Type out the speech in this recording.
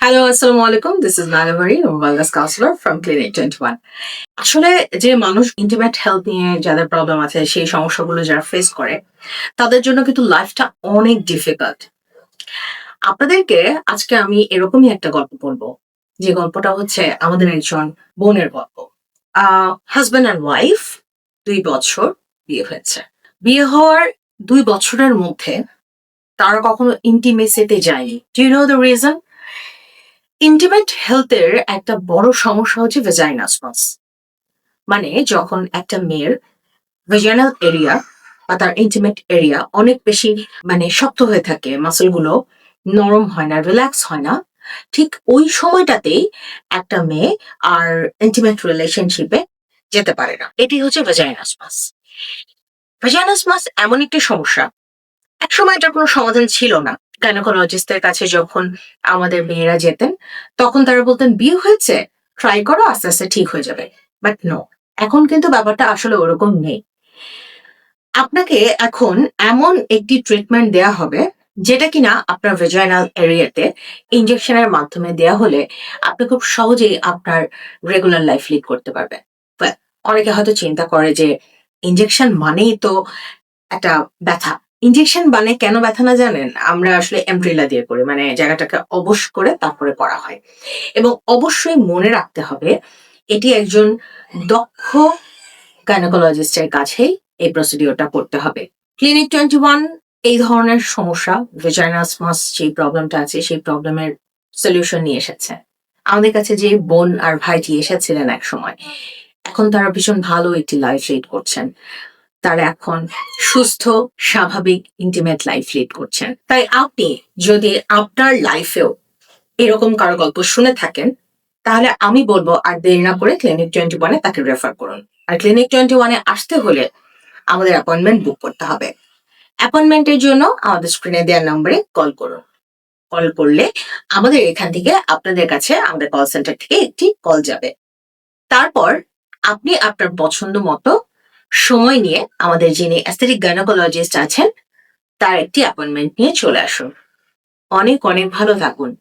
Hello, আসসালামু আলাইকুম। This is Nagavari, wellness counsellor from clinic 21। আসলে যে মানুষ ইন্টিমেট হেলথ নিয়ে যাদের প্রবলেম আছে, সেই সমস্যাগুলো যারা ফেস করে, তাদের জন্য কিন্তু লাইফটা অনেক ডিফিকাল্ট। আপনাদেরকে আজকে আমি এরকমই একটা গল্প বলব। যে গল্পটা হচ্ছে আমাদের একজন বোনের গল্প। হাসব্যান্ড অ্যান্ড ওয়াইফ ২ বছর বিয়ে হয়েছে। বিয়ে হওয়ার ২ বছরের মধ্যে তারা কখনো ইন্টিমেসিতে যায়নি। Do you know the reason? Intimate health এর একটা বড় সমস্যা হচ্ছে ভেজাইনাসমাস। মানে যখন একটা মেয়ের ভেজাইনাল এরিয়া বা তার ইন্টিমেট এরিয়া অনেক বেশি শক্ত হয়ে থাকে, মাসলগুলো নরম হয় না, রিল্যাক্স হয় না, ঠিক ওই সময়টাতেই একটা মেয়ে আর ইন্টিমেট রিলেশনশিপে যেতে পারে না। এটি হচ্ছে ভেজাইনাসমাস। ভেজাইনাসমাস এমন একটি সমস্যা, একসময় এটার কোনো সমাধান ছিল না। গাইনোকোলজিস্টের কাছে যখন আমাদের মেয়েরা যেতেন, তখন তারা বলতেন, "বিয়ে হয়েছে? ট্রাই করো, আস্তে, আস্তে ঠিক হয়ে যাবে।" বাট নো, এখন কিন্তু ব্যাপারটা আসলে ওরকম নেই। আপনাকে এখন এমন একটি ট্রিটমেন্ট দেয়া হবে, যেটা কিনা আপনার ভেজাইনাল এরিয়াতে ইনজেকশনের মাধ্যমে দেয়া হলে আপনি খুব সহজেই আপনার রেগুলার লাইফ লিড করতে পারবেন। Well, অনেকে হয়তো চিন্তা করে যে ইনজেকশন মানেই তো একটা ব্যথা। ইনজেকশন মানে কেন ব্যথা না জানেন? আমরা আসলে এমব্রিলা দিয়ে করি। মানে জায়গাটাকে অবশ করে তারপরে করা হয়। এবং অবশ্যই মনে রাখতে হবে এটি একজন দক্ষ গাইনোকোলজিস্টের কাছেই এই প্রসিডিওরটা করতে হবে। ক্লিনিক 21 এই ধরনের সমস্যা, ভেজাইনাসমাস যে প্রবলেমটা আছে সেই প্রবলেমের সলিউশন নিয়ে এসেছে। আমাদের কাছে যে বোন আর ভাইটি এসেছিলেন একসময়, এখন তারা ভীষণ ভালো একটি লাইফ লিড করছেন। তারা এখন সুস্থ, স্বাভাবিক, ইন্টিমেট লাইফ লিড করছেন। তাই আপনি যদি আপনার লাইফেও এরকম কারো গল্প শুনে থাকেন, তাহলে আমি বলবো আর দেরি না করে ক্লিনিক 21 এ তাকে রেফার করুন। আর ক্লিনিক 21 এ আসতে হলে আমাদের অ্যাপয়েন্টমেন্ট বুক করতে হবে। অ্যাপয়েন্টমেন্টের জন্য আমাদের স্ক্রিনে দেওয়া নম্বরে কল করুন। কল করলে আমাদের এখান থেকে আপনাদের কাছে আমাদের কল সেন্টার থেকে একটি কল যাবে। তারপর আপনি আপনার পছন্দ মতো সময় নিয়ে আমাদের যিনি অ্যাস্থেটিক গাইনোকোলজিস্ট আছেন তার একটি অ্যাপয়েন্টমেন্ট নিয়ে চলে আসুন। অনেক অনেক ভালো থাকুন।